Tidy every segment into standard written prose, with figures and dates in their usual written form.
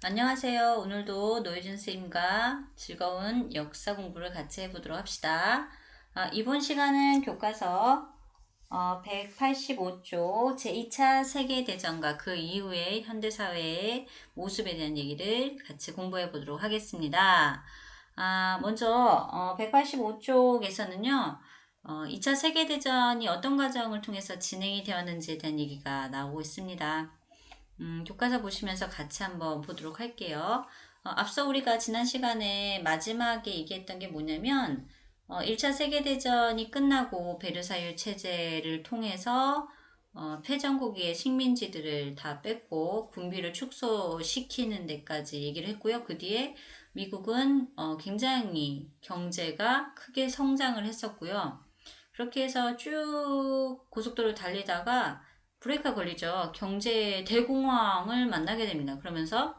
안녕하세요. 오늘도 노유진 선생님과 즐거운 역사 공부를 같이 해보도록 합시다. 이번 시간은 교과서 185쪽 제2차 세계대전과 그 이후의 현대사회의 모습에 대한 얘기를 같이 공부해 보도록 하겠습니다. 먼저 185쪽에서는요. 2차 세계대전이 어떤 과정을 통해서 진행이 되었는지에 대한 얘기가 나오고 있습니다. 교과서 보시면서 같이 한번 보도록 할게요. 앞서 우리가 지난 시간에 마지막에 얘기했던 게 뭐냐면 1차 세계대전이 끝나고 베르사유 체제를 통해서 패전국의 식민지들을 다 뺐고 군비를 축소시키는 데까지 얘기를 했고요. 그 뒤에 미국은 굉장히 경제가 크게 성장을 했었고요. 그렇게 해서 쭉 고속도로를 달리다가 브레이크가 걸리죠. 경제 대공황을 만나게 됩니다. 그러면서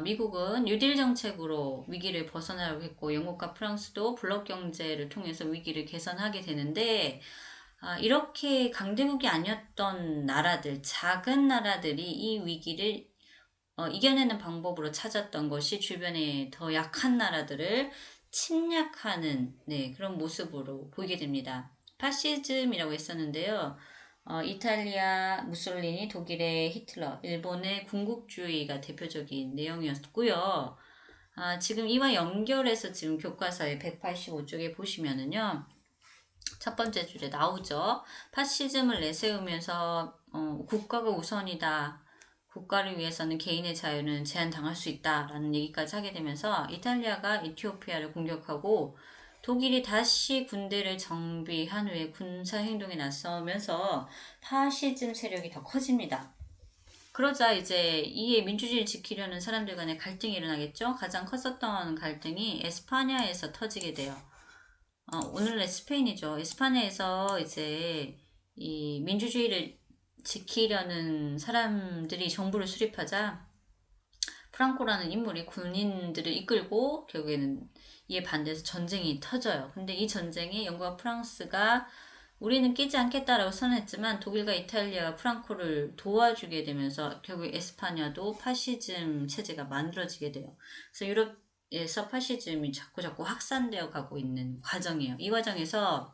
미국은 뉴딜 정책으로 위기를 벗어나려고 했고 영국과 프랑스도 블록 경제를 통해서 위기를 개선하게 되는데 이렇게 강대국이 아니었던 나라들, 작은 나라들이 이 위기를 이겨내는 방법으로 찾았던 것이 주변에 더 약한 나라들을 침략하는 그런 모습으로 보이게 됩니다. 파시즘이라고 했었는데요. 이탈리아 무솔리니, 독일의 히틀러, 일본의 군국주의가 대표적인 내용이었고요. 지금 이와 연결해서 지금 교과서의 185쪽에 보시면은요. 첫 번째 줄에 나오죠. 파시즘을 내세우면서 국가가 우선이다. 국가를 위해서는 개인의 자유는 제한당할 수 있다라는 얘기까지 하게 되면서 이탈리아가 에티오피아를 공격하고 독일이 다시 군대를 정비한 후에 군사 행동에 나서면서 파시즘 세력이 더 커집니다. 그러자 이제 이에 민주주의를 지키려는 사람들 간의 갈등이 일어나겠죠. 가장 컸었던 갈등이 에스파냐에서 터지게 돼요. 오늘날 스페인이죠. 에스파냐에서 이제 이 민주주의를 지키려는 사람들이 정부를 수립하자 프랑코라는 인물이 군인들을 이끌고 결국에는 이에 반대해서 전쟁이 터져요. 근데 이 전쟁에 영국과 프랑스가 우리는 끼지 않겠다라고 선언했지만 독일과 이탈리아가 프랑코를 도와주게 되면서 결국 에스파냐도 파시즘 체제가 만들어지게 돼요. 그래서 유럽에서 파시즘이 자꾸 확산되어 가고 있는 과정이에요. 이 과정에서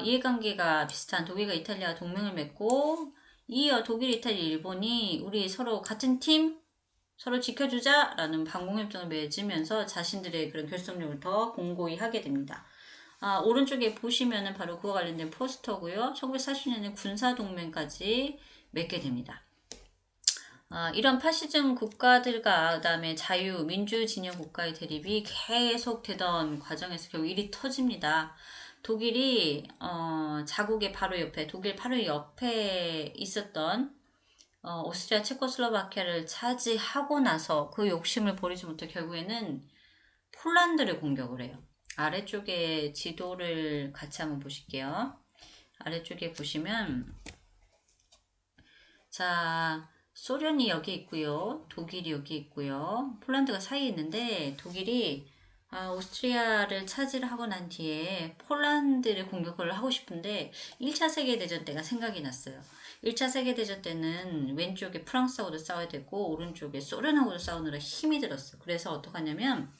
이해관계가 비슷한 독일과 이탈리아가 동맹을 맺고 이어 독일, 이탈리아, 일본이 우리 서로 같은 팀 서로 지켜주자라는 방공협정을 맺으면서 자신들의 그런 결속력을 더 공고히 하게 됩니다. 오른쪽에 보시면은 바로 그와 관련된 포스터고요. 1940년에 군사동맹까지 맺게 됩니다. 이런 파시즘 국가들과 그다음에 자유 민주 진영 국가의 대립이 계속 되던 과정에서 결국 일이 터집니다. 독일이 자국의 바로 옆에 독일 바로 옆에 있었던 오스트리아 체코슬로바키아를 차지하고 나서 그 욕심을 버리지 못해 결국에는 폴란드를 공격을 해요. 아래쪽에 지도를 같이 한번 보실게요. 아래쪽에 보시면 자 소련이 여기 있고요. 독일이 여기 있고요. 폴란드가 사이에 있는데 독일이 오스트리아를 차지를 하고 난 뒤에 폴란드를 공격을 하고 싶은데 1차 세계대전 때가 생각이 났어요. 1차 세계대전 때는 왼쪽에 프랑스하고도 싸워야 되고 오른쪽에 소련하고도 싸우느라 힘이 들었어. 그래서 어떡하냐면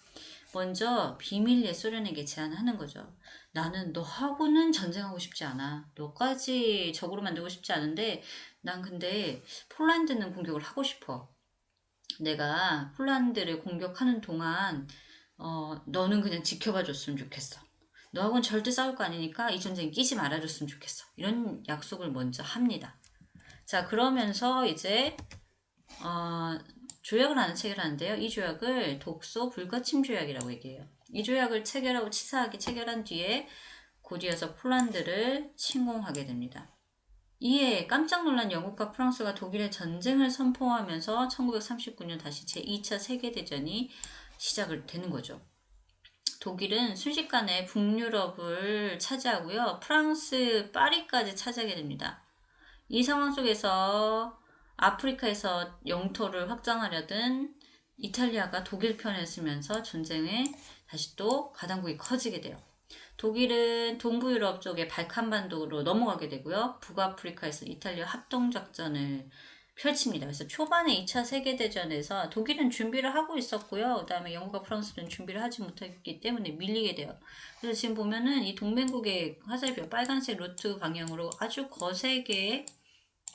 먼저 비밀리에 소련에게 제안하는 거죠. 나는 너하고는 전쟁하고 싶지 않아. 너까지 적으로 만들고 싶지 않은데 난 근데 폴란드는 공격을 하고 싶어. 내가 폴란드를 공격하는 동안 너는 그냥 지켜봐 줬으면 좋겠어. 너하고는 절대 싸울 거 아니니까 이 전쟁에 끼지 말아줬으면 좋겠어. 이런 약속을 먼저 합니다. 자, 그러면서 이제 조약을 하는 체결하는데요. 이 조약을 독소 불가침 조약이라고 얘기해요. 이 조약을 체결하고 치사하게 체결한 뒤에 곧이어서 폴란드를 침공하게 됩니다. 이에 깜짝 놀란 영국과 프랑스가 독일의 전쟁을 선포하면서 1939년 다시 제2차 세계대전이 시작을 되는 거죠. 독일은 순식간에 북유럽을 차지하고요. 프랑스 파리까지 차지하게 됩니다. 이 상황 속에서 아프리카에서 영토를 확장하려던 이탈리아가 독일 편에 서면서 전쟁에 다시 또 가담국이 커지게 돼요. 독일은 동부 유럽 쪽에 발칸반도로 넘어가게 되고요. 북아프리카에서 이탈리아 합동작전을 펼칩니다. 그래서 초반에 2차 세계대전에서 독일은 준비를 하고 있었고요. 그 다음에 영국과 프랑스는 준비를 하지 못했기 때문에 밀리게 돼요. 그래서 지금 보면은 이 동맹국의 화살표 빨간색 루트 방향으로 아주 거세게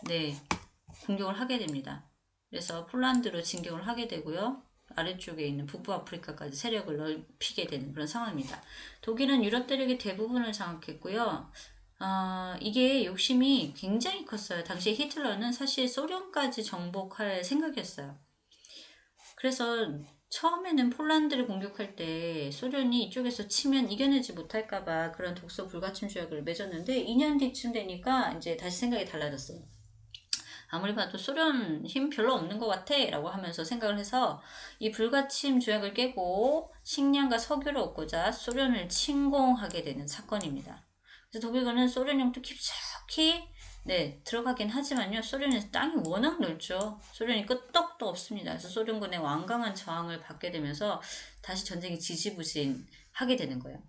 네, 공격을 하게 됩니다. 그래서 폴란드로 진격을 하게 되고요. 아래쪽에 있는 북부 아프리카까지 세력을 넓히게 되는 그런 상황입니다. 독일은 유럽 대륙의 대부분을 장악했고요. 이게 욕심이 굉장히 컸어요. 당시 히틀러는 사실 소련까지 정복할 생각이었어요. 그래서 처음에는 폴란드를 공격할 때 소련이 이쪽에서 치면 이겨내지 못할까봐 그런 독소 불가침 조약을 맺었는데 2년 뒤쯤 되니까 이제 다시 생각이 달라졌어요. 아무리 봐도 소련 힘 별로 없는 것 같아 라고 하면서 생각을 해서 이 불가침 조약을 깨고 식량과 석유를 얻고자 소련을 침공하게 되는 사건입니다. 그래서 독일군은 소련 영토 깊숙이 들어가긴 하지만요. 소련에서 땅이 워낙 넓죠. 소련이 끄떡도 없습니다. 그래서 소련군의 완강한 저항을 받게 되면서 다시 전쟁이 지지부진하게 되는 거예요.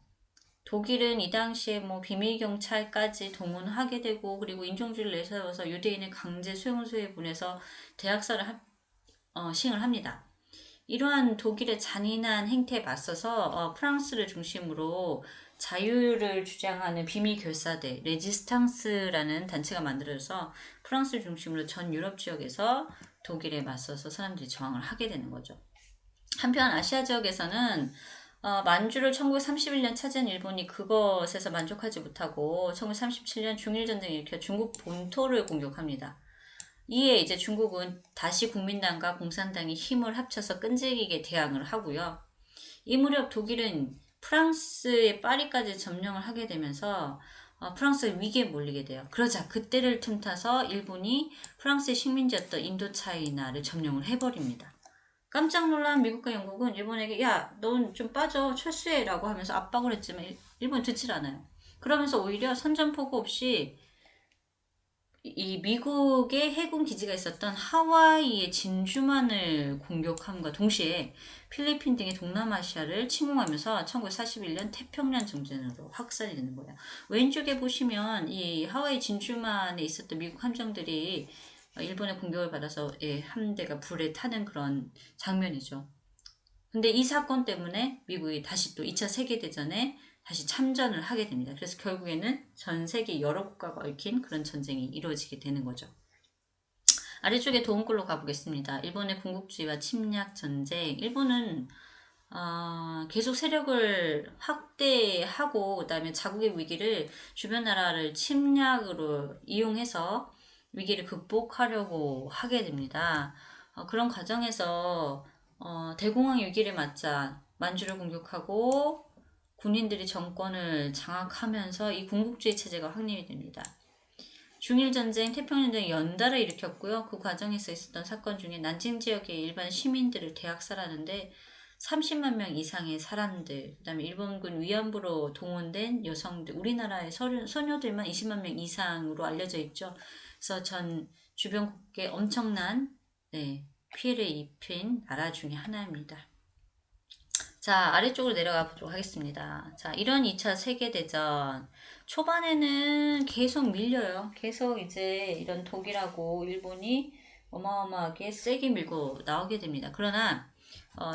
독일은 이 당시에 뭐 비밀경찰까지 동원하게 되고 그리고 인종주의를 내세워서 유대인을 강제 수용소에 보내서 대학살을 시행을 합니다. 이러한 독일의 잔인한 행태에 맞서서 프랑스를 중심으로 자유를 주장하는 비밀결사대 레지스탕스라는 단체가 만들어져서 프랑스를 중심으로 전 유럽 지역에서 독일에 맞서서 사람들이 저항을 하게 되는 거죠. 한편 아시아 지역에서는 만주를 1931년 차지한 일본이 그것에서 만족하지 못하고 1937년 중일전쟁을 일으켜 중국 본토를 공격합니다. 이에 이제 중국은 다시 국민당과 공산당이 힘을 합쳐서 끈질기게 대항을 하고요. 이 무렵 독일은 프랑스의 파리까지 점령을 하게 되면서 프랑스의 위기에 몰리게 돼요. 그러자 그때를 틈타서 일본이 프랑스의 식민지였던 인도차이나를 점령을 해버립니다. 깜짝 놀란 미국과 영국은 일본에게 야, 넌 좀 빠져 철수해 라고 하면서 압박을 했지만 일본은 듣질 않아요. 그러면서 오히려 선전포고 없이 이 미국의 해군 기지가 있었던 하와이의 진주만을 공격함과 동시에 필리핀 등의 동남아시아를 침공하면서 1941년 태평양 정전으로 확산이 되는 거예요. 왼쪽에 보시면 이 하와이 진주만에 있었던 미국 함정들이 일본의 공격을 받아서 함대가 불에 타는 그런 장면이죠. 근데 이 사건 때문에 미국이 다시 또 2차 세계대전에 다시 참전을 하게 됩니다. 그래서 결국에는 전 세계 여러 국가가 얽힌 그런 전쟁이 이루어지게 되는 거죠. 아래쪽에 도움글로 가보겠습니다. 일본의 군국주의와 침략 전쟁. 일본은 계속 세력을 확대하고 그다음에 자국의 위기를 주변 나라를 침략으로 이용해서 위기를 극복하려고 하게 됩니다. 그런 과정에서 대공황 위기를 맞자 만주를 공격하고 군인들이 정권을 장악하면서 이 군국주의 체제가 확립이 됩니다. 중일전쟁, 태평양전쟁 연달아 일으켰고요. 그 과정에서 있었던 사건 중에 난징 지역의 일반 시민들을 대학살하는데 30만 명 이상의 사람들, 그 다음에 일본군 위안부로 동원된 여성들, 우리나라의 소녀들만 20만 명 이상으로 알려져 있죠. 그래서 전 주변국에 엄청난 피해를 입힌 나라 중에 하나입니다. 자, 아래쪽으로 내려가 보도록 하겠습니다. 자, 이런 2차 세계대전. 초반에는 계속 밀려요. 계속 이제 이런 독일하고 일본이 어마어마하게 세게 밀고 나오게 됩니다. 그러나,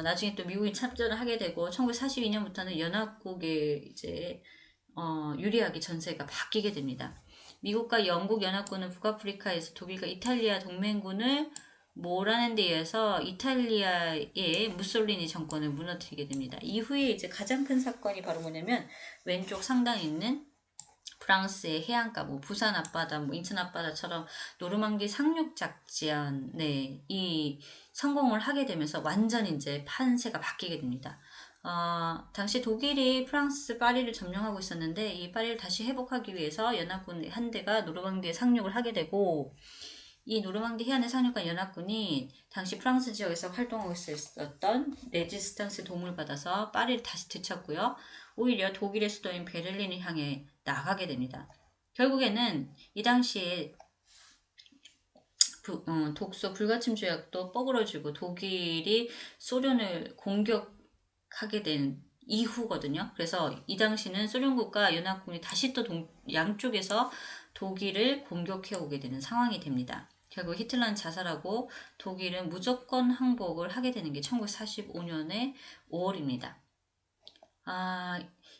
나중에 또 미국이 참전을 하게 되고, 1942년부터는 연합국의 이제, 유리하게 전세가 바뀌게 됩니다. 미국과 영국 연합군은 북아프리카에서 독일과 이탈리아 동맹군을 몰아낸 데 의해서 이탈리아의 무솔리니 정권을 무너뜨리게 됩니다. 이후에 이제 가장 큰 사건이 바로 뭐냐면 왼쪽 상단에 있는 프랑스의 해안가, 뭐 부산 앞바다, 뭐 인천 앞바다처럼 노르망디 상륙 작전, 이 성공을 하게 되면서 완전 이제 판세가 바뀌게 됩니다. 당시 독일이 프랑스 파리를 점령하고 있었는데 이 파리를 다시 회복하기 위해서 연합군 한 대가 노르망디에 상륙을 하게 되고 이 노르망디 해안에 상륙한 연합군이 당시 프랑스 지역에서 활동하고 있었던 레지스탕스의 도움을 받아서 파리를 다시 되찾고요. 오히려 독일의 수도인 베를린을 향해 나가게 됩니다. 결국에는 이 당시에 독소 불가침 조약도 뻐그러지고 독일이 소련을 공격하게 된 이후거든요. 그래서 이 당시는 소련국과 연합군이 다시 또 양쪽에서 독일을 공격해 오게 되는 상황이 됩니다. 결국 히틀러는 자살하고 독일은 무조건 항복을 하게 되는 게 1945년의 5월입니다.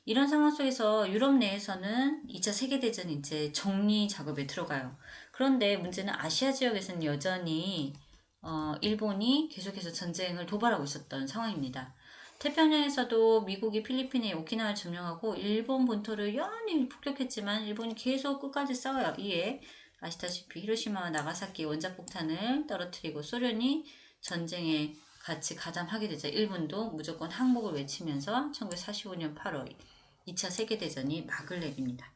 이런 상황 속에서 유럽 내에서는 2차 세계대전이 이제 정리 작업에 들어가요. 그런데 문제는 아시아 지역에서는 여전히 일본이 계속해서 전쟁을 도발하고 있었던 상황입니다. 태평양에서도 미국이 필리핀의 오키나와를 점령하고 일본 본토를 연이어 폭격했지만 일본이 계속 끝까지 싸워요. 이에 아시다시피 히로시마와 나가사키 원자폭탄을 떨어뜨리고 소련이 전쟁에 같이 가담하게 되자 일본도 무조건 항복을 외치면서 1945년 8월 2차 세계대전이 막을 내립니다.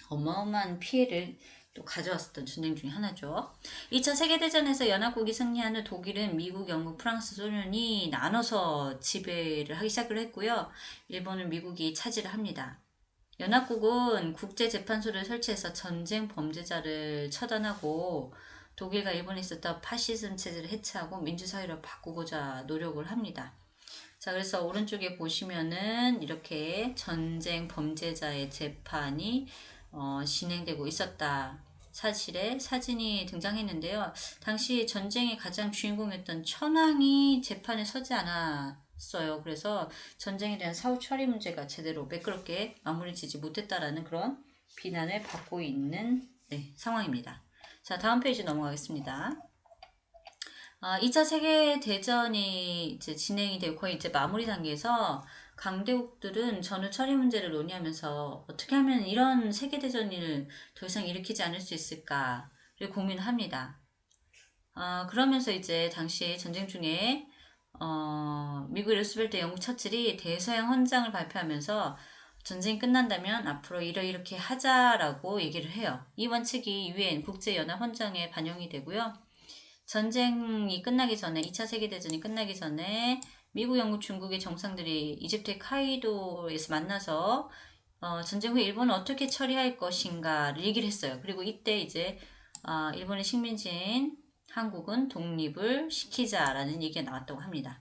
어마어마한 피해를 또 가져왔었던 전쟁 중에 하나죠. 2차 세계대전에서 연합국이 승리한 후 독일은 미국, 영국, 프랑스, 소련이 나눠서 지배를 하기 시작을 했고요. 일본은 미국이 차지를 합니다. 연합국은 국제재판소를 설치해서 전쟁 범죄자를 처단하고 독일과 일본에 있었던 파시즘 체제를 해체하고 민주사회로 바꾸고자 노력을 합니다. 자, 그래서 오른쪽에 보시면은 이렇게 전쟁 범죄자의 재판이 진행되고 있었다. 사실에 사진이 등장했는데요. 당시 전쟁의 가장 주인공이었던 천황이 재판에 서지 않았어요. 그래서 전쟁에 대한 사후 처리 문제가 제대로 매끄럽게 마무리지지 못했다라는 그런 비난을 받고 있는 상황입니다. 자, 다음 페이지 넘어가겠습니다. 2차 세계대전이 이제 진행이 되고 거의 이제 마무리 단계에서 강대국들은 전후 처리 문제를 논의하면서 어떻게 하면 이런 세계대전을 더 이상 일으키지 않을 수 있을까를 고민합니다. 그러면서 이제 당시 전쟁 중에 미국 루스벨트 영국 처칠이 대서양 헌장을 발표하면서 전쟁이 끝난다면 앞으로 이렇게 하자라고 얘기를 해요. 이 원칙이 UN 국제연합 헌장에 반영이 되고요. 전쟁이 끝나기 전에 2차 세계대전이 끝나기 전에 미국, 영국, 중국의 정상들이 이집트의 카이로에서 만나서 전쟁 후에 일본은 어떻게 처리할 것인가를 얘기를 했어요. 그리고 이때 이제 일본의 식민지인 한국은 독립을 시키자라는 얘기가 나왔다고 합니다.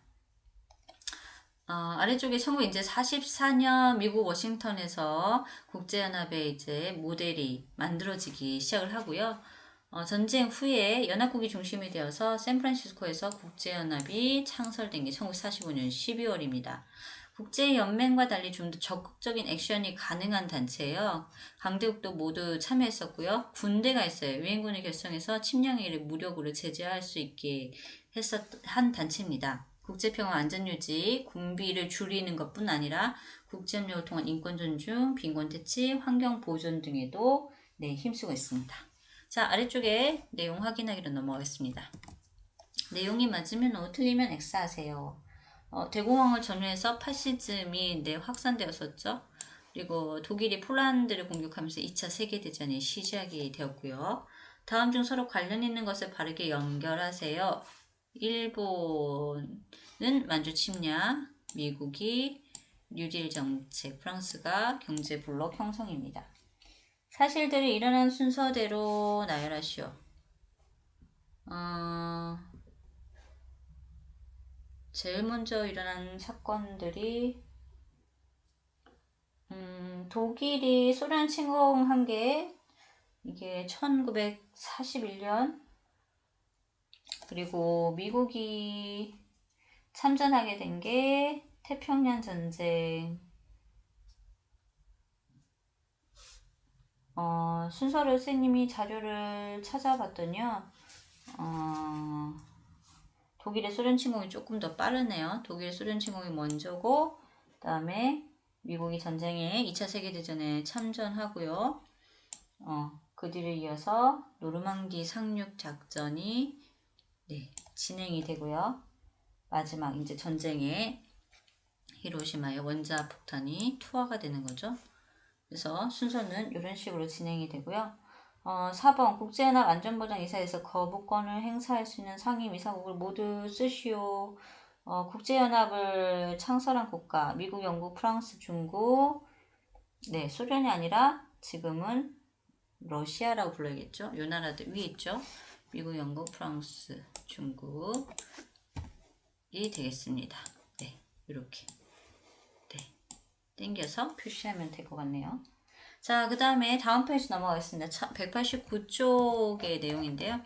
아래쪽에 1944년 미국 워싱턴에서 국제연합의 이제 모델이 만들어지기 시작을 하고요. 전쟁 후에 연합국이 중심이 되어서 샌프란시스코에서 국제연합이 창설된 게 1945년 12월입니다. 국제연맹과 달리 좀 더 적극적인 액션이 가능한 단체예요. 강대국도 모두 참여했었고요. 군대가 있어요. 유엔군을 결성해서 침략행위를 무력으로 제재할 수 있게 한 단체입니다. 국제평화 안전유지, 군비를 줄이는 것뿐 아니라 국제협력을 통한 인권 존중, 빈곤 퇴치, 환경 보존 등에도 힘쓰고 있습니다. 자, 아래쪽에 내용 확인하기로 넘어가겠습니다. 내용이 맞으면 O, 틀리면 X 하세요. 대공황을 전후해서 파시즘이 확산되었었죠. 그리고 독일이 폴란드를 공격하면서 2차 세계대전이 시작이 되었고요. 다음 중 서로 관련 있는 것을 바르게 연결하세요. 일본은 만주 침략, 미국이 뉴딜 정책, 프랑스가 경제 블록 형성입니다. 사실들이 일어난 순서대로 나열하시오. 제일 먼저 일어난 사건들이 독일이 소련 침공한 게 이게 1941년, 그리고 미국이 참전하게 된 게 태평양 전쟁. 순서를 선생님이 자료를 찾아봤더니요. 독일의 소련 침공이 조금 더 빠르네요. 독일의 소련 침공이 먼저고, 그 다음에 미국이 전쟁에 2차 세계대전에 참전하고요. 그 뒤를 이어서 노르망디 상륙 작전이 진행이 되고요. 마지막 이제 전쟁에 히로시마의 원자 폭탄이 투하가 되는 거죠. 그래서 순서는 이런 식으로 진행이 되고요. 4번 국제연합 안전보장이사에서 거부권을 행사할 수 있는 상임이사국을 모두 쓰시오. 국제연합을 창설한 국가 미국, 영국, 프랑스, 중국, 소련이 아니라 지금은 러시아라고 불러야겠죠. 이 나라들 위에 있죠. 미국, 영국, 프랑스, 중국이 되겠습니다. 이렇게 땡겨서 표시하면 될 것 같네요. 자, 그 다음에 다음 페이지 넘어가겠습니다. 189쪽의 내용인데요.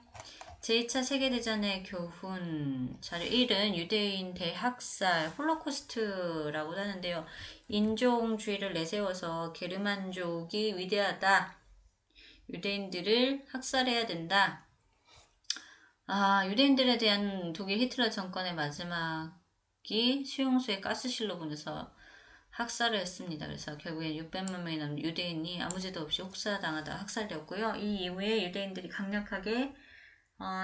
제2차 세계대전의 교훈 자료 1은 유대인 대학살 홀로코스트라고 하는데요. 인종주의를 내세워서 게르만족이 위대하다. 유대인들을 학살해야 된다. 유대인들에 대한 독일 히틀러 정권의 마지막이 수용소에 가스실로 보내서 학살을 했습니다. 그래서 결국엔 600만 명이 넘는 유대인이 아무 죄도 없이 혹사당하다 학살되었고요. 이 이후에 유대인들이 강력하게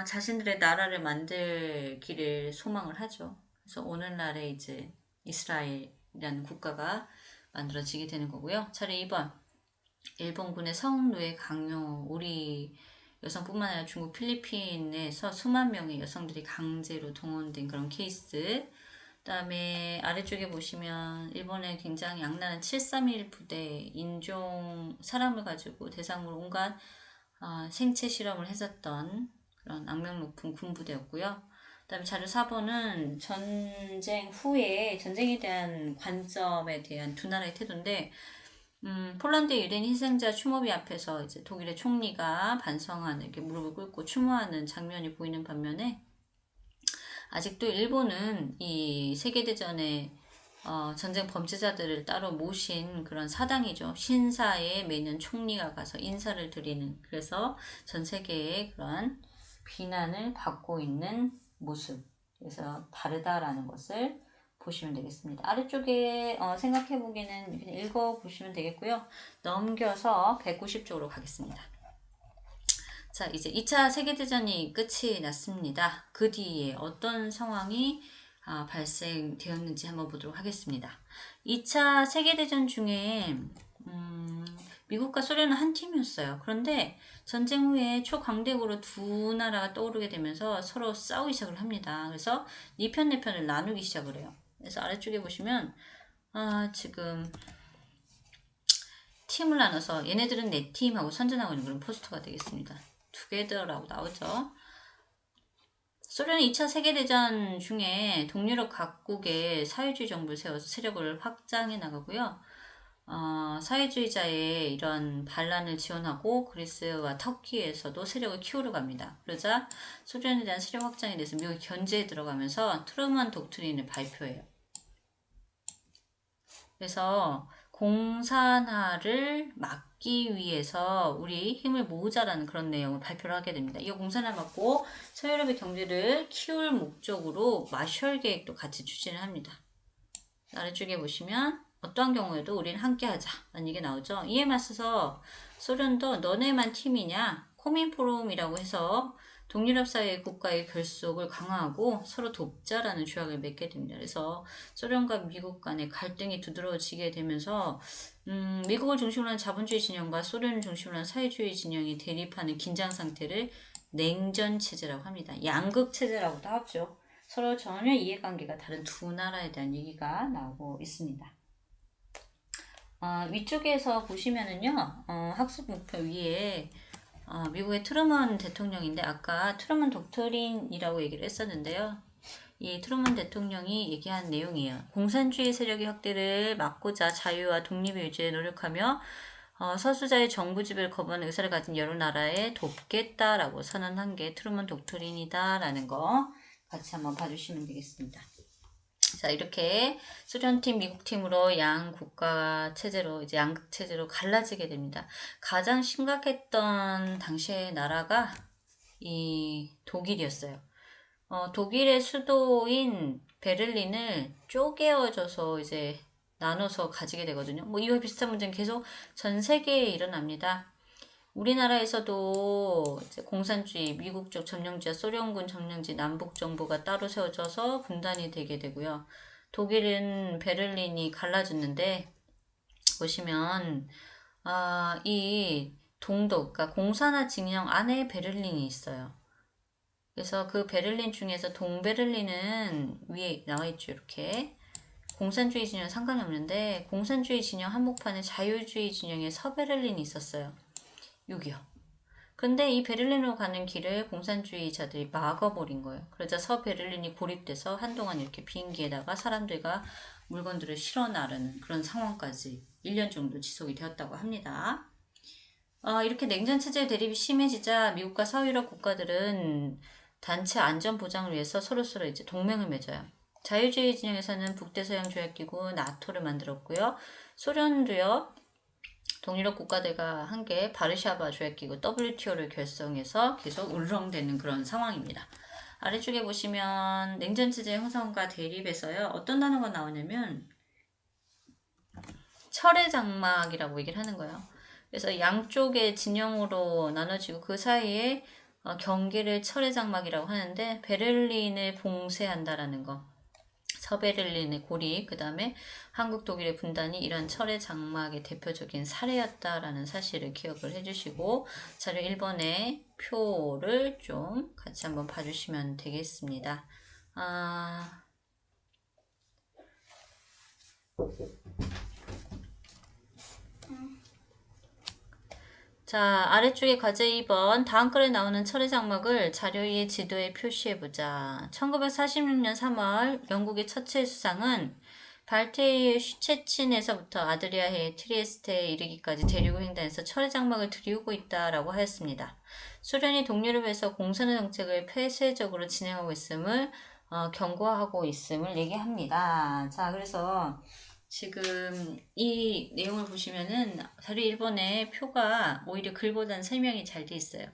자신들의 나라를 만들기를 소망을 하죠. 그래서 오늘날에 이제 이스라엘이라는 국가가 만들어지게 되는 거고요. 차례 2번. 일본군의 성노예 강요, 우리 여성뿐만 아니라 중국, 필리핀에서 수만 명의 여성들이 강제로 동원된 그런 케이스. 그 다음에 아래쪽에 보시면 일본의 굉장히 악랄한 731 부대, 사람을 가지고 대상으로 온갖 생체 실험을 했었던 그런 악명 높은 군부대였고요. 그 다음에 자료 4번은 전쟁 후에 전쟁에 대한 관점에 대한 두 나라의 태도인데, 폴란드의 유대인 희생자 추모비 앞에서 이제 독일의 총리가 반성하는, 이렇게 무릎을 꿇고 추모하는 장면이 보이는 반면에, 아직도 일본은 이 세계대전의 전쟁 범죄자들을 따로 모신 그런 사당이죠. 신사에 매년 총리가 가서 인사를 드리는, 그래서 전 세계의 그런 비난을 받고 있는 모습. 그래서 다르다라는 것을 보시면 되겠습니다. 아래쪽에 생각해보기는 그냥 읽어보시면 되겠고요. 넘겨서 190쪽으로 가겠습니다. 자, 이제 2차 세계대전이 끝이 났습니다. 그 뒤에 어떤 상황이 발생되었는지 한번 보도록 하겠습니다. 2차 세계대전 중에 미국과 소련은 한 팀이었어요. 그런데 전쟁 후에 초강대국으로 두 나라가 떠오르게 되면서 서로 싸우기 시작을 합니다. 그래서 네 편 내 편을 나누기 시작을 해요. 그래서 아래쪽에 보시면 지금 팀을 나눠서 얘네들은 내 팀하고 선전하고 있는 그런 포스터가 되겠습니다. 투게더라고 나오죠. 소련은 2차 세계대전 중에 동유럽 각국의 사회주의 정부를 세워서 세력을 확장해 나가고요. 사회주의자의 이런 반란을 지원하고 그리스와 터키에서도 세력을 키우려 갑니다. 그러자 소련에 대한 세력 확장에 대해서 미국이 견제에 들어가면서 트루먼 독트린을 발표해요. 그래서 공산화를 막기 위해서 우리 힘을 모으자라는 그런 내용을 발표를 하게 됩니다. 이 공산화를 막고 서유럽의 경제를 키울 목적으로 마셜 계획도 같이 추진을 합니다. 아래쪽에 보시면 어떠한 경우에도 우리는 함께 하자라는 얘기 나오죠. 이에 맞서서 소련도 너네만 팀이냐, 코민포럼이라고 해서 동유럽 사회 국가의 결속을 강화하고 서로 돕자라는 조약을 맺게 됩니다. 그래서 소련과 미국 간의 갈등이 두드러지게 되면서 미국을 중심으로 한 자본주의 진영과 소련을 중심으로 한 사회주의 진영이 대립하는 긴장 상태를 냉전 체제라고 합니다. 양극 체제라고도 하죠. 서로 전혀 이해관계가 다른 두 나라에 대한 얘기가 나오고 있습니다. 위쪽에서 보시면은요, 학습 목표 위에 미국의 트루먼 대통령인데 아까 트루먼 독트린이라고 얘기를 했었는데요. 이 트루먼 대통령이 얘기한 내용이에요. 공산주의 세력의 확대를 막고자 자유와 독립의 유지에 노력하며 서수자의 정부 지배를 거부하는 의사를 가진 여러 나라에 돕겠다라고 선언한 게 트루먼 독트린이다라는 거 같이 한번 봐주시면 되겠습니다. 자, 이렇게 소련팀, 미국팀으로 양 국가 체제로, 이제 양극 체제로 갈라지게 됩니다. 가장 심각했던 당시의 나라가 이 독일이었어요. 독일의 수도인 베를린을 쪼개어져서 이제 나눠서 가지게 되거든요. 뭐 이와 비슷한 문제는 계속 전 세계에 일어납니다. 우리나라에서도 이제 공산주의, 미국 쪽 점령지와 소련군 점령지 남북 정부가 따로 세워져서 분단이 되게 되고요. 독일은 베를린이 갈라졌는데 보시면 이 동독, 그러니까 공산화 진영 안에 베를린이 있어요. 그래서 그 베를린 중에서 동베를린은 위에 나와 있죠. 이렇게 공산주의 진영 상관이 없는데 공산주의 진영 한복판에 자유주의 진영의 서베를린이 있었어요. 6이요. 근데 이 베를린으로 가는 길을 공산주의자들이 막아버린 거예요. 그러자 서베를린이 고립돼서 한동안 이렇게 비행기에다가 사람들과 물건들을 실어 나르는 그런 상황까지 1년 정도 지속이 되었다고 합니다. 이렇게 냉전 체제 대립이 심해지자 미국과 서유럽 국가들은 단체 안전 보장을 위해서 서로서로 이제 동맹을 맺어요. 자유주의 진영에서는 북대서양 조약기구 나토를 만들었고요. 소련도요. 동유럽 국가들과 함께 바르샤바 조약기구 WTO를 결성해서 계속 울렁대는 그런 상황입니다. 아래쪽에 보시면 냉전체제 형성과 대립에서요. 어떤 단어가 나오냐면 철의 장막이라고 얘기를 하는 거예요. 그래서 양쪽의 진영으로 나눠지고 그 사이에 경계를 철의 장막이라고 하는데 베를린을 봉쇄한다라는 거. 서베를린의 고립, 그 다음에 한국 독일의 분단이 이런 철의 장막의 대표적인 사례였다라는 사실을 기억을 해주시고 자료 1번의 표를 좀 같이 한번 봐주시면 되겠습니다. 자, 아래쪽에 과제 2번 다음 글에 나오는 철의 장막을 자료 2의 지도에 표시해보자. 1946년 3월 영국의 처칠 수상은 발트해의 슈체친에서부터 아드리아해의 트리에스테에 이르기까지 대륙 횡단에서 철의 장막을 들이우고 있다라고 하였습니다. 소련이 동유럽에서 공산화 정책을 폐쇄적으로 진행하고 있음을 경고하고 있음을 얘기합니다. 자, 그래서 지금 이 내용을 보시면은 자료 1번에 표가 오히려 글보다는 설명이 잘 돼 있어요.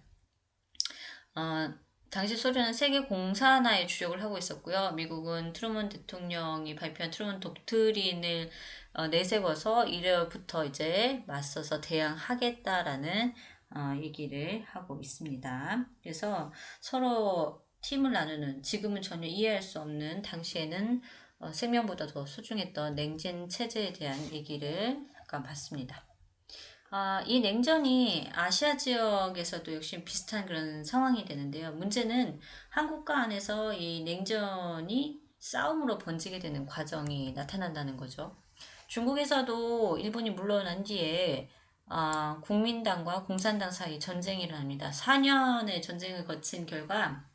당시 소련은 세계 공산화에 주력을 하고 있었고요. 미국은 트루먼 대통령이 발표한 트루먼 독트린을 내세워서 이래부터 이제 맞서서 대항하겠다라는 얘기를 하고 있습니다. 그래서 서로 팀을 나누는 지금은 전혀 이해할 수 없는 당시에는 생명보다 더 소중했던 냉전 체제에 대한 얘기를 잠깐 봤습니다. 이 냉전이 아시아 지역에서도 역시 비슷한 그런 상황이 되는데요. 문제는 한국과 안에서 이 냉전이 싸움으로 번지게 되는 과정이 나타난다는 거죠. 중국에서도 일본이 물러난 뒤에 국민당과 공산당 사이 전쟁이 일어납니다. 4년의 전쟁을 거친 결과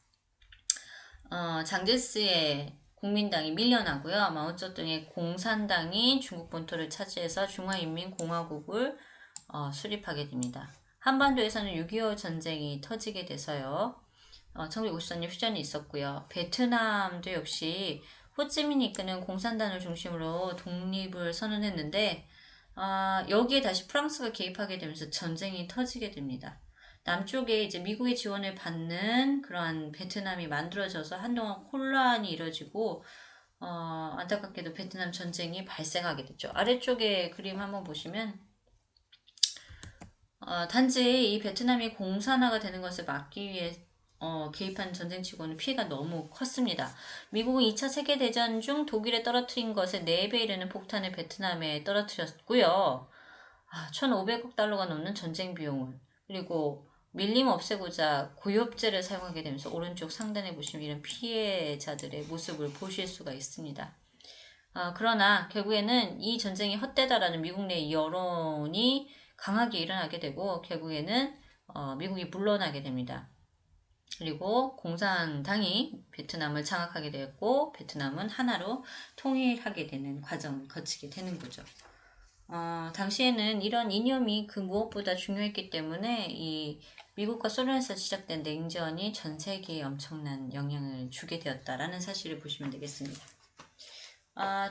장제스의 국민당이 밀려나고요. 마오쩌둥의 공산당이 중국 본토를 차지해서 중화인민공화국을 수립하게 됩니다. 한반도에서는 6.25 전쟁이 터지게 돼서요. 1954년 휴전이 있었고요. 베트남도 역시 호찌민이 이끄는 공산당을 중심으로 독립을 선언했는데 여기에 다시 프랑스가 개입하게 되면서 전쟁이 터지게 됩니다. 남쪽에 이제 미국의 지원을 받는 그러한 베트남이 만들어져서 한동안 혼란이 이뤄지고 안타깝게도 베트남 전쟁이 발생하게 됐죠. 아래쪽에 그림 한번 보시면 단지 이 베트남이 공산화가 되는 것을 막기 위해 개입한 전쟁치고는 피해가 너무 컸습니다. 미국은 2차 세계대전 중 독일에 떨어뜨린 것의 4배 이르는 폭탄을 베트남에 떨어뜨렸고요. 1,500억 달러가 넘는 전쟁 비용을 그리고 밀림 없애고자 고엽제를 사용하게 되면서 오른쪽 상단에 보시면 이런 피해자들의 모습을 보실 수가 있습니다. 그러나 결국에는 이 전쟁이 헛되다라는 미국 내 여론이 강하게 일어나게 되고 결국에는 미국이 물러나게 됩니다. 그리고 공산당이 베트남을 장악하게 되었고 베트남은 하나로 통일하게 되는 과정을 거치게 되는 거죠. 당시에는 이런 이념이 그 무엇보다 중요했기 때문에 이 미국과 소련에서 시작된 냉전이 전 세계에 엄청난 영향을 주게 되었다라는 사실을 보시면 되겠습니다.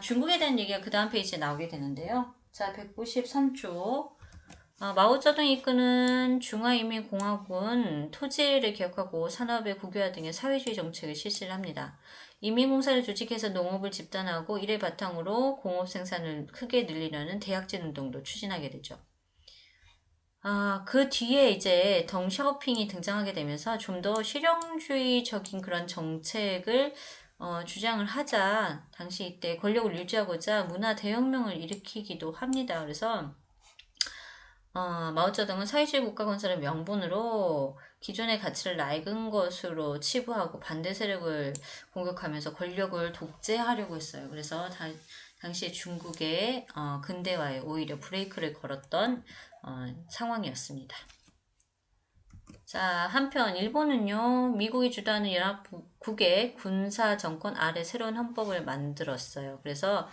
중국에 대한 얘기가 그 다음 페이지에 나오게 되는데요. 자, 193쪽. 마오쩌둥이 이끄는 중화인민공화국은 토지를 개혁하고 산업의 국유화 등의 사회주의 정책을 실시를 합니다. 인민공사를 조직해서 농업을 집단화하고 이를 바탕으로 공업 생산을 크게 늘리려는 대약진 운동도 추진하게 되죠. 그 뒤에 이제 덩샤오핑이 등장하게 되면서 좀 더 실용주의적인 그런 정책을 주장을 하자 당시 이때 권력을 유지하고자 문화 대혁명을 일으키기도 합니다. 그래서 마오쩌둥은 사회주의 국가 건설의 명분으로 기존의 가치를 낡은 것으로 치부하고 반대 세력을 공격하면서 권력을 독재하려고 했어요. 그래서 당시 중국의 근대화에 오히려 브레이크를 걸었던 상황이었습니다. 자, 한편 일본은요, 미국이 주도하는 연합국의 군사 정권 아래 새로운 헌법을 만들었어요. 그래서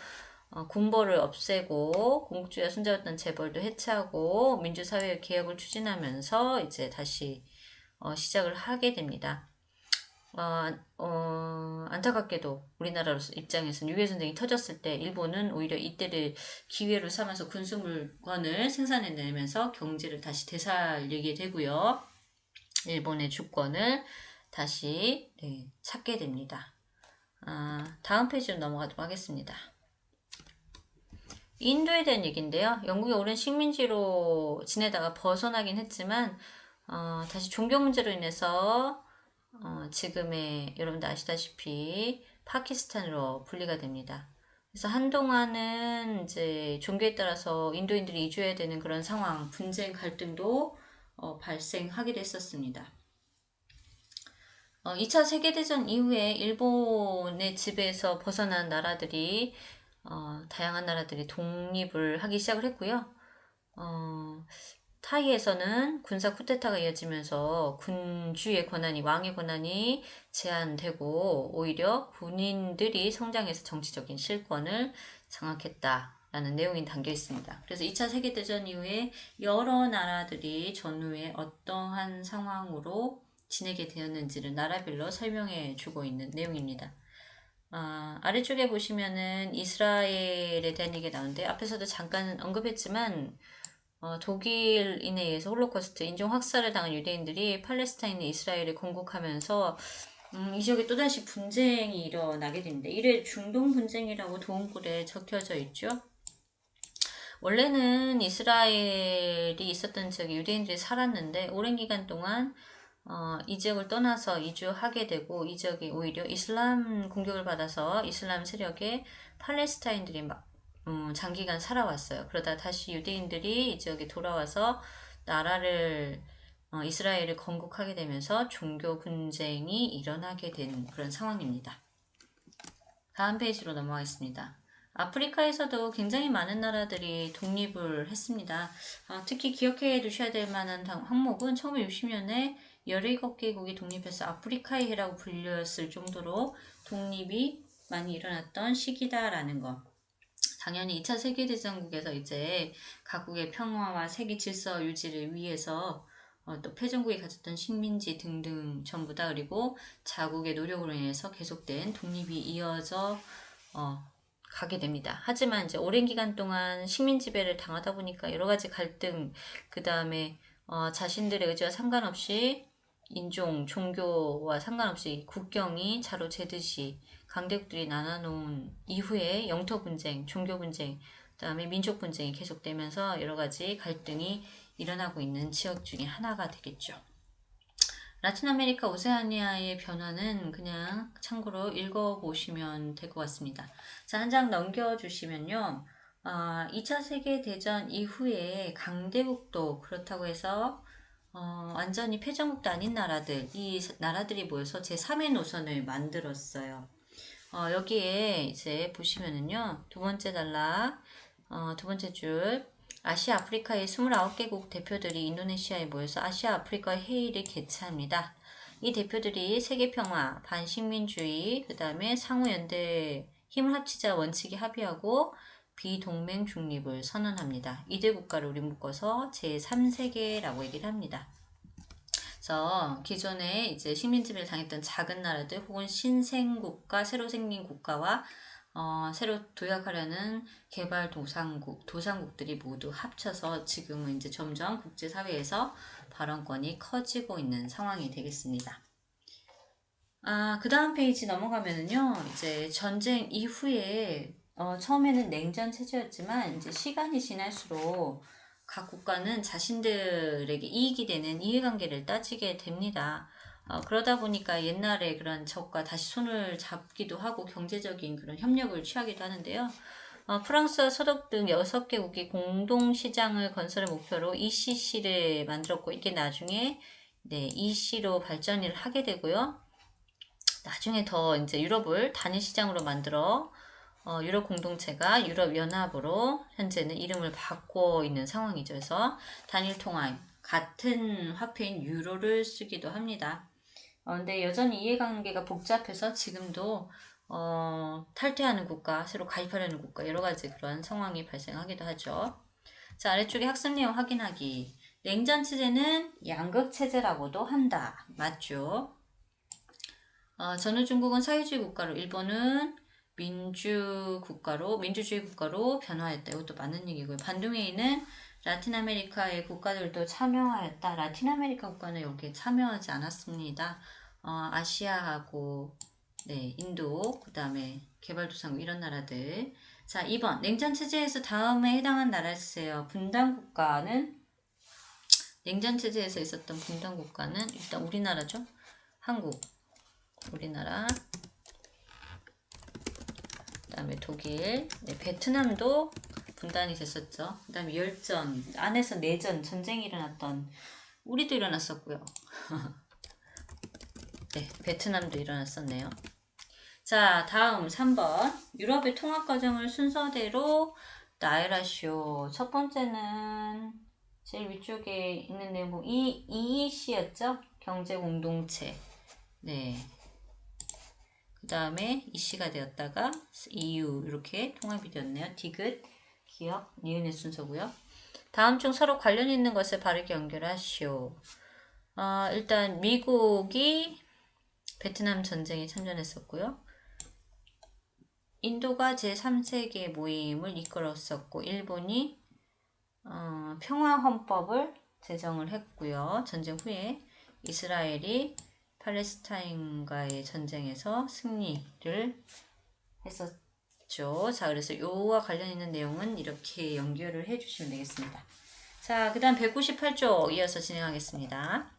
군벌을 없애고 공국주의와 순자였던 재벌도 해체하고 민주사회 개혁을 추진하면서 이제 다시 시작을 하게 됩니다. 안타깝게도 우리나라 입장에서는 6.25 전쟁이 터졌을 때 일본은 오히려 이때를 기회로 삼아서 군수 물건을 생산해내면서 경제를 다시 되살리게 되고요. 일본의 주권을 다시 찾게 됩니다. 다음 페이지로 넘어가도록 하겠습니다. 인도에 대한 얘기인데요. 영국이 오랜 식민지로 지내다가 벗어나긴 했지만 다시 종교 문제로 인해서 지금의 여러분들 아시다시피 파키스탄으로 분리가 됩니다. 그래서 한동안은 이제 종교에 따라서 인도인들이 이주해야 되는 그런 상황, 분쟁, 갈등도 발생하기도 했었습니다. 2차 세계대전 이후에 일본의 지배에서 벗어난 나라들이 다양한 나라들이 독립을 하기 시작을 했고요. 타이에서는 군사 쿠데타가 이어지면서 군주의 권한이, 왕의 권한이 제한되고 오히려 군인들이 성장해서 정치적인 실권을 장악했다라는 내용이 담겨 있습니다. 그래서 2차 세계대전 이후에 여러 나라들이 전후에 어떠한 상황으로 지내게 되었는지를 나라별로 설명해 주고 있는 내용입니다. 아래쪽에 보시면은 이스라엘에 대한 얘기가 나오는데 앞에서도 잠깐 언급했지만 독일인에 의해서 홀로코스트 인종 학살을 당한 유대인들이 팔레스타인의 이스라엘을 건국하면서 이 지역에 또다시 분쟁이 일어나게 됩니다. 이를 중동 분쟁이라고 도움글에 적혀져 있죠. 원래는 이스라엘이 있었던 지역에 유대인들이 살았는데 오랜 기간 동안 이 지역을 떠나서 이주하게 되고 이 지역이 오히려 이슬람 공격을 받아서 이슬람 세력의 팔레스타인들이 장기간 살아왔어요. 그러다 다시 유대인들이 이 지역에 돌아와서 나라를 이스라엘을 건국하게 되면서 종교 분쟁이 일어나게 된 그런 상황입니다. 다음 페이지로 넘어가겠습니다. 아프리카에서도 굉장히 많은 나라들이 독립을 했습니다. 특히 기억해 두셔야 될 만한 항목은 1960년에 17개국이 독립해서 아프리카의 해라고 불렸을 정도로 독립이 많이 일어났던 시기다라는 것. 당연히 2차 세계대전국에서 이제 각국의 평화와 세계 질서 유지를 위해서 또 패전국이 가졌던 식민지 등등 전부 다 그리고 자국의 노력으로 인해서 계속된 독립이 이어져 가게 됩니다. 하지만 이제 오랜 기간 동안 식민 지배를 당하다 보니까 여러 가지 갈등, 그 다음에 자신들의 의지와 상관없이 인종, 종교와 상관없이 국경이 자로 재듯이 강대국들이 나눠놓은 이후에 영토 분쟁, 종교 분쟁, 그 다음에 민족 분쟁이 계속되면서 여러 가지 갈등이 일어나고 있는 지역 중에 하나가 되겠죠. 라틴 아메리카, 오세아니아의 변화는 그냥 참고로 읽어보시면 될 것 같습니다. 자, 한 장 넘겨주시면요. 2차 세계대전 이후에 강대국도 그렇다고 해서 완전히 패전국도 아닌 나라들, 이 나라들이 모여서 제3의 노선을 만들었어요. 여기에 이제 보시면은요, 두 번째 단락, 두 번째 줄, 아시아 아프리카의 29개국 대표들이 인도네시아에 모여서 아시아 아프리카 회의를 개최합니다. 이 대표들이 세계평화, 반식민주의, 그 다음에 상호연대 힘을 합치자 원칙에 합의하고 비동맹 중립을 선언합니다. 이들 국가를 우리 묶어서 제3세계라고 얘기를 합니다. 그래서 기존에 이제 식민지배를 당했던 작은 나라들 혹은 신생국가, 새로 생긴 국가와 새로 도약하려는 도상국들이 모두 합쳐서 지금은 이제 점점 국제사회에서 발언권이 커지고 있는 상황이 되겠습니다. 그 다음 페이지 넘어가면은요, 이제 전쟁 이후에, 처음에는 냉전 체제였지만, 이제 시간이 지날수록 각 국가는 자신들에게 이익이 되는 이해관계를 따지게 됩니다. 그러다 보니까 옛날에 그런 적과 다시 손을 잡기도 하고 경제적인 그런 협력을 취하기도 하는데요. 프랑스와 서독 등 6개국이 공동시장을 건설을 목표로 ECC를 만들었고 이게 나중에 EC로 발전을 하게 되고요. 나중에 더 이제 유럽을 단일 시장으로 만들어 유럽 공동체가 유럽 연합으로 현재는 이름을 바꾸어 있는 상황이죠. 그래서 단일 통화 같은 화폐인 유로를 쓰기도 합니다. 근데 여전히 이해관계가 복잡해서 지금도 탈퇴하는 국가, 새로 가입하려는 국가, 여러 가지 그런 상황이 발생하기도 하죠. 자, 아래쪽에 학습 내용 확인하기. 냉전 체제는 양극 체제라고도 한다. 맞죠? 전후 중국은 사회주의 국가로, 일본은 민주주의 국가로 변화했다. 이것도 맞는 얘기고요. 반동회의는 라틴 아메리카의 국가들도 참여하였다. 라틴 아메리카 국가는 여기에 참여하지 않았습니다. 아시아하고, 네, 인도, 그 다음에 개발도상국 이런 나라들. 자, 2번. 냉전 체제에서 다음에 해당한 나라 주세요. 분단 국가는, 냉전 체제에서 있었던 분단 국가는 일단 우리나라죠. 한국, 우리나라, 그 다음에 독일, 네, 베트남도 분단이 됐었죠. 그 다음에 열전, 안에서 내전, 전쟁이 일어났던, 우리도 일어났었고요. 네, 베트남도 일어났었네요. 자, 다음 3번. 유럽의 통합 과정을 순서대로 나열하시오. 첫 번째는 제일 위쪽에 있는 내용, EEC였죠? 경제 공동체. 네. 그 다음에 EC가 되었다가 EU 이렇게 통합이 되었네요. 디귿, 기억, 니은의 순서고요. 다음 중 서로 관련 있는 것을 바르게 연결하시오. 일단 미국이 베트남 전쟁에 참전했었고요. 인도가 제3세계 모임을 이끌었었고, 일본이 평화헌법을 제정을 했고요. 전쟁 후에 이스라엘이 팔레스타인과의 전쟁에서 승리를 했었죠. 자, 그래서 요와 관련 있는 내용은 이렇게 연결을 해주시면 되겠습니다. 자, 그 다음 198조 이어서 진행하겠습니다.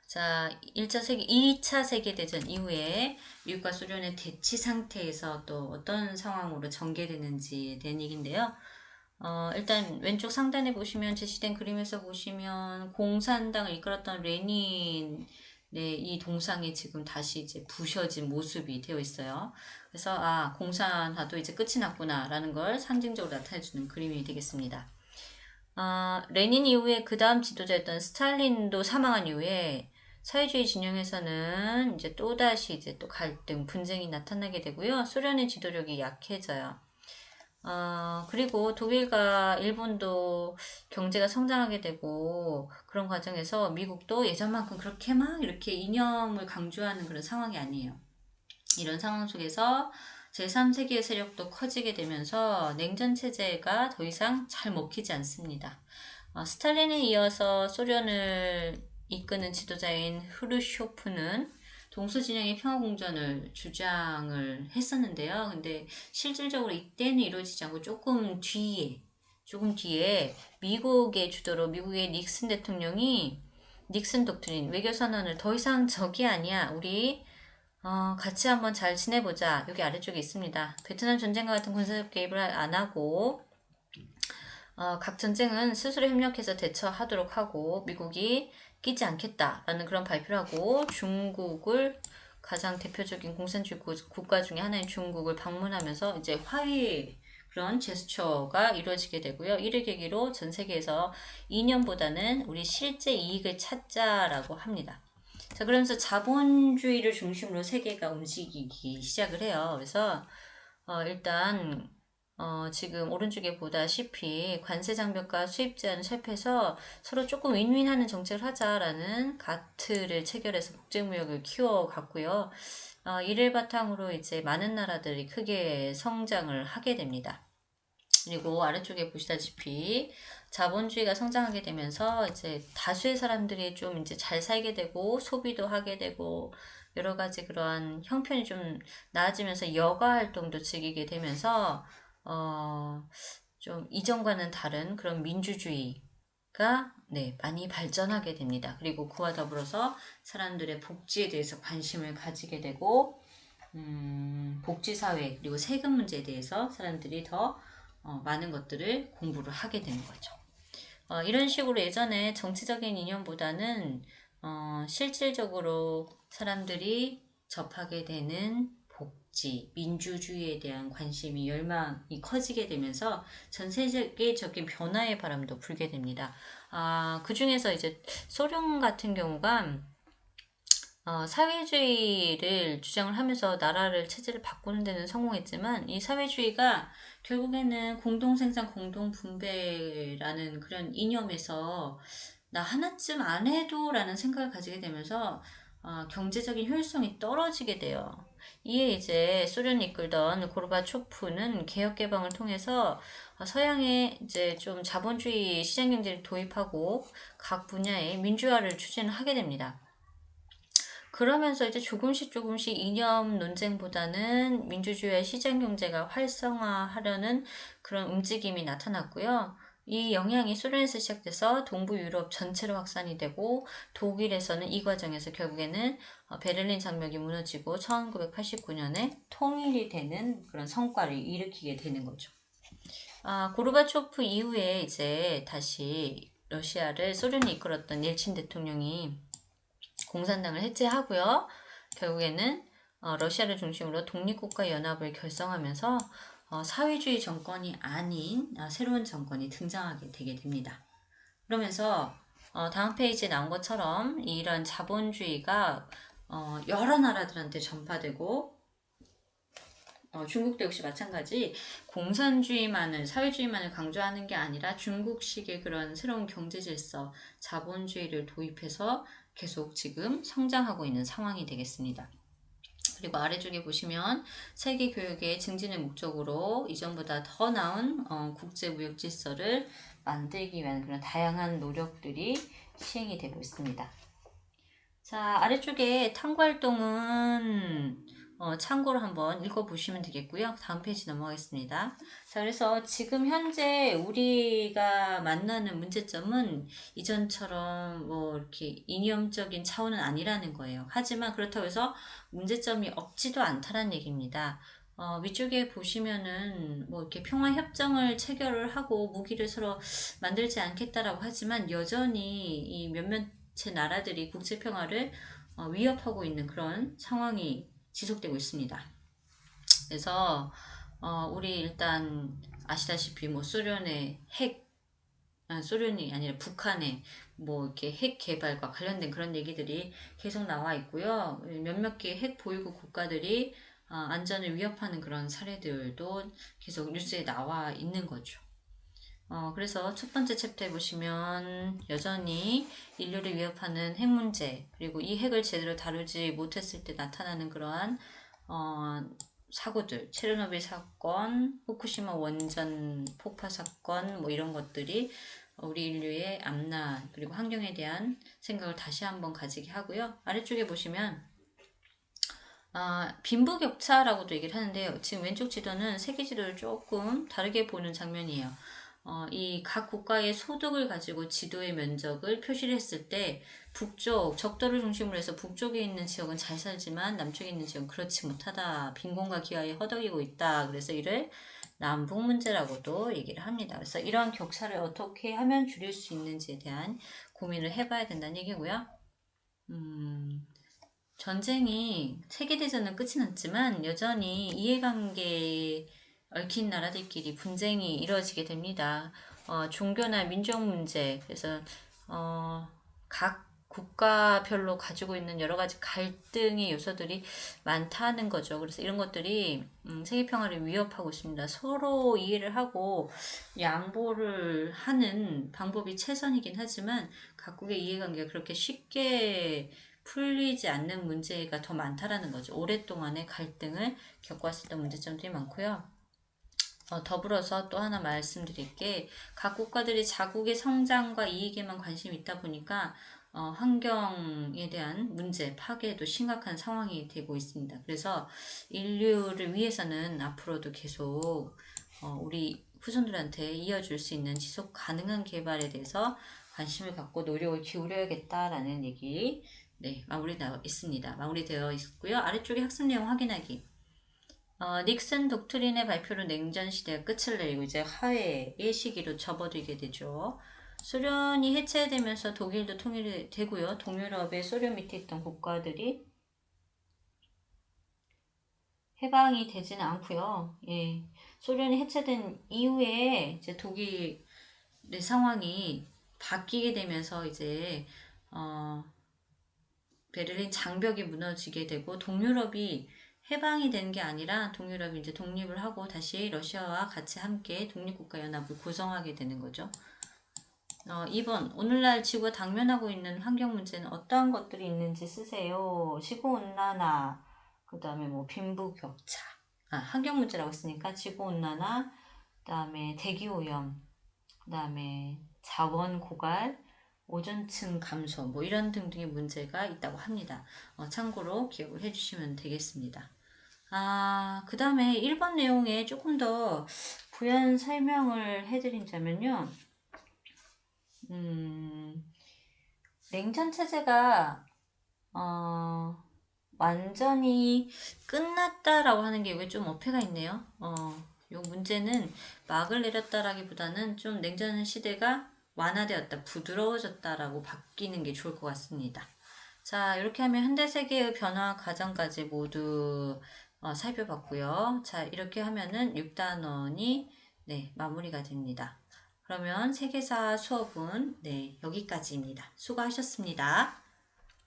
자, 2차 세계대전 이후에 미국과 소련의 대치 상태에서 또 어떤 상황으로 전개되는지에 대한 얘기인데요. 일단 왼쪽 상단에 보시면 제시된 그림에서 보시면 공산당을 이끌었던 레닌의 이 동상이 지금 다시 이제 부셔진 모습이 되어 있어요. 그래서 공산화도 이제 끝이 났구나라는 걸 상징적으로 나타내주는 그림이 되겠습니다. 레닌 이후에 그 다음 지도자였던 스탈린도 사망한 이후에 사회주의 진영에서는 이제 또다시 이제 또 갈등, 분쟁이 나타나게 되고요. 소련의 지도력이 약해져요. 그리고 독일과 일본도 경제가 성장하게 되고 그런 과정에서 미국도 예전만큼 그렇게 막 이렇게 이념을 강조하는 그런 상황이 아니에요. 이런 상황 속에서 제3세계의 세력도 커지게 되면서 냉전 체제가 더 이상 잘 먹히지 않습니다. 스탈린에 이어서 소련을 이끄는 지도자인 후르쇼프는 동서진영의 평화공존을 주장을 했었는데요. 근데 실질적으로 이때는 이루어지지 않고 조금 뒤에 미국의 주도로 미국의 닉슨 대통령이 닉슨 독트린 외교선언을 더 이상 적이 아니야. 우리 같이 한번 잘 지내보자. 여기 아래쪽에 있습니다. 베트남 전쟁과 같은 군사적 개입을 안 하고 각 전쟁은 스스로 협력해서 대처하도록 하고 미국이 끼지 않겠다라는 그런 발표를 하고 중국을 가장 대표적인 공산주의 국가 중에 하나인 중국을 방문하면서 이제 화해 그런 제스처가 이루어지게 되고요. 이를 계기로 전 세계에서 이념보다는 우리 실제 이익을 찾자라고 합니다. 자, 그러면서 자본주의를 중심으로 세계가 움직이기 시작을 해요. 그래서 일단 지금 오른쪽에 보다시피 관세 장벽과 수입 제한을 철폐해서 서로 조금 윈윈하는 정책을 하자라는 가트를 체결해서 국제무역을 키워갔고요. 이를 바탕으로 이제 많은 나라들이 크게 성장을 하게 됩니다. 그리고 아래쪽에 보시다시피 자본주의가 성장하게 되면서 이제 다수의 사람들이 좀 이제 잘 살게 되고 소비도 하게 되고 여러 가지 그러한 형편이 좀 나아지면서 여가 활동도 즐기게 되면서 좀 이전과는 다른 그런 민주주의가 많이 발전하게 됩니다. 그리고 그와 더불어서 사람들의 복지에 대해서 관심을 가지게 되고 복지사회 그리고 세금 문제에 대해서 사람들이 더 많은 것들을 공부를 하게 되는 거죠. 이런 식으로 예전에 정치적인 이념보다는 실질적으로 사람들이 접하게 되는 복지, 민주주의에 대한 관심이 열망이 커지게 되면서 전 세계적인 변화의 바람도 불게 됩니다. 그 중에서 이제 소련 같은 경우가 사회주의를 주장을 하면서 나라를 체제를 바꾸는 데는 성공했지만 이 사회주의가 결국에는 공동생산 공동분배라는 그런 이념에서 나 하나쯤 안 해도 라는 생각을 가지게 되면서 경제적인 효율성이 떨어지게 돼요. 이에 이제 소련이 이끌던 고르바초프는 개혁 개방을 통해서 서양에 이제 좀 자본주의 시장 경제를 도입하고 각 분야의 민주화를 추진하게 됩니다. 그러면서 이제 조금씩 이념 논쟁보다는 민주주의와 시장 경제가 활성화하려는 그런 움직임이 나타났고요. 이 영향이 소련에서 시작돼서 동부 유럽 전체로 확산이 되고 독일에서는 이 과정에서 결국에는 베를린 장벽이 무너지고 1989년에 통일이 되는 그런 성과를 일으키게 되는 거죠. 고르바초프 이후에 이제 다시 러시아를 소련이 이끌었던 옐친 대통령이 공산당을 해체하고요. 결국에는 러시아를 중심으로 독립국가 연합을 결성하면서 사회주의 정권이 아닌 새로운 정권이 등장하게 되게 됩니다. 그러면서 다음 페이지에 나온 것처럼 이런 자본주의가 여러 나라들한테 전파되고 중국도 역시 마찬가지 공산주의만을 사회주의만을 강조하는 게 아니라 중국식의 그런 새로운 경제 질서, 자본주의를 도입해서 계속 지금 성장하고 있는 상황이 되겠습니다. 그리고 아래쪽에 보시면 세계 교육의 증진을 목적으로 이전보다 더 나은 국제 무역 질서를 만들기 위한 그런 다양한 노력들이 시행이 되고 있습니다. 자, 아래쪽에 탐구 활동은 참고로 한번 읽어보시면 되겠고요. 다음 페이지 넘어가겠습니다. 자, 그래서 지금 현재 우리가 만나는 문제점은 이전처럼 뭐 이렇게 이념적인 차원은 아니라는 거예요. 하지만 그렇다고 해서 문제점이 없지도 않다는 얘기입니다. 위쪽에 보시면은 뭐 이렇게 평화협정을 체결을 하고 무기를 서로 만들지 않겠다라고 하지만 여전히 이 몇몇 제 나라들이 국제 평화를 위협하고 있는 그런 상황이 지속되고 있습니다. 그래서 우리 일단 아시다시피 뭐 소련이 아니라 북한의 뭐 이렇게 핵 개발과 관련된 그런 얘기들이 계속 나와 있고요. 몇몇 개 핵 보유국 국가들이 안전을 위협하는 그런 사례들도 계속 뉴스에 나와 있는 거죠. 그래서 첫 번째 챕터에 보시면 여전히 인류를 위협하는 핵 문제, 그리고 이 핵을 제대로 다루지 못했을 때 나타나는 그러한, 사고들, 체르노빌 사건, 후쿠시마 원전 폭파 사건, 뭐 이런 것들이 우리 인류의 앞날, 그리고 환경에 대한 생각을 다시 한번 가지게 하고요. 아래쪽에 보시면, 빈부격차라고도 얘기를 하는데요. 지금 왼쪽 지도는 세계 지도를 조금 다르게 보는 장면이에요. 이 각 국가의 소득을 가지고 지도의 면적을 표시를 했을 때 북쪽, 적도를 중심으로 해서 북쪽에 있는 지역은 잘 살지만 남쪽에 있는 지역은 그렇지 못하다. 빈곤과 기아에 허덕이고 있다. 그래서 이를 남북 문제라고도 얘기를 합니다. 그래서 이러한 격차를 어떻게 하면 줄일 수 있는지에 대한 고민을 해봐야 된다는 얘기고요. 전쟁이 세계대전은 끝이 났지만 여전히 이해관계에 얽힌 나라들끼리 분쟁이 이루어지게 됩니다. 종교나 민족 문제, 그래서 각 국가별로 가지고 있는 여러 가지 갈등의 요소들이 많다는 거죠. 그래서 이런 것들이 세계 평화를 위협하고 있습니다. 서로 이해를 하고 양보를 하는 방법이 최선이긴 하지만 각국의 이해관계가 그렇게 쉽게 풀리지 않는 문제가 더 많다라는 거죠. 오랫동안의 갈등을 겪어왔었던 문제점들이 많고요. 더불어서 또 하나 말씀드릴 게 각 국가들이 자국의 성장과 이익에만 관심이 있다 보니까 환경에 대한 문제, 파괴도 심각한 상황이 되고 있습니다. 그래서 인류를 위해서는 앞으로도 계속 우리 후손들한테 이어줄 수 있는 지속 가능한 개발에 대해서 관심을 갖고 노력을 기울여야겠다라는 얘기 마무리되어 있고요. 아래쪽에 학습 내용 확인하기. 닉슨 독트린의 발표로 냉전 시대가 끝을 내리고 이제 화해의 시기로 접어들게 되죠. 소련이 해체되면서 독일도 통일이 되고요. 동유럽의 소련 밑에 있던 국가들이 해방이 되지는 않고요. 예. 소련이 해체된 이후에 이제 독일의 상황이 바뀌게 되면서 이제 베를린 장벽이 무너지게 되고 동유럽이 해방이 된 게 아니라 동유럽이 이제 독립을 하고 다시 러시아와 같이 함께 독립국가연합을 구성하게 되는 거죠. 2번 오늘날 지구가 당면하고 있는 환경 문제는 어떠한 것들이 있는지 쓰세요. 지구온난화, 그 다음에 뭐 빈부격차, 환경 문제라고 했으니까 지구온난화, 그 다음에 대기오염, 그 다음에 자원 고갈, 오존층 감소, 뭐 이런 등등의 문제가 있다고 합니다. 참고로 기억을 해주시면 되겠습니다. 그 다음에 1번 내용에 조금 더 부연 설명을 해드리자면요. 냉전 체제가 완전히 끝났다라고 하는 게 여기 좀 어폐가 있네요. 요 문제는 막을 내렸다라기보다는 좀 냉전 시대가 완화되었다, 부드러워졌다라고 바뀌는 게 좋을 것 같습니다. 자, 이렇게 하면 현대세계의 변화 과정까지 모두 살펴봤고요. 자, 이렇게 하면은 6단원이 마무리가 됩니다. 그러면 세계사 수업은 여기까지입니다. 수고하셨습니다.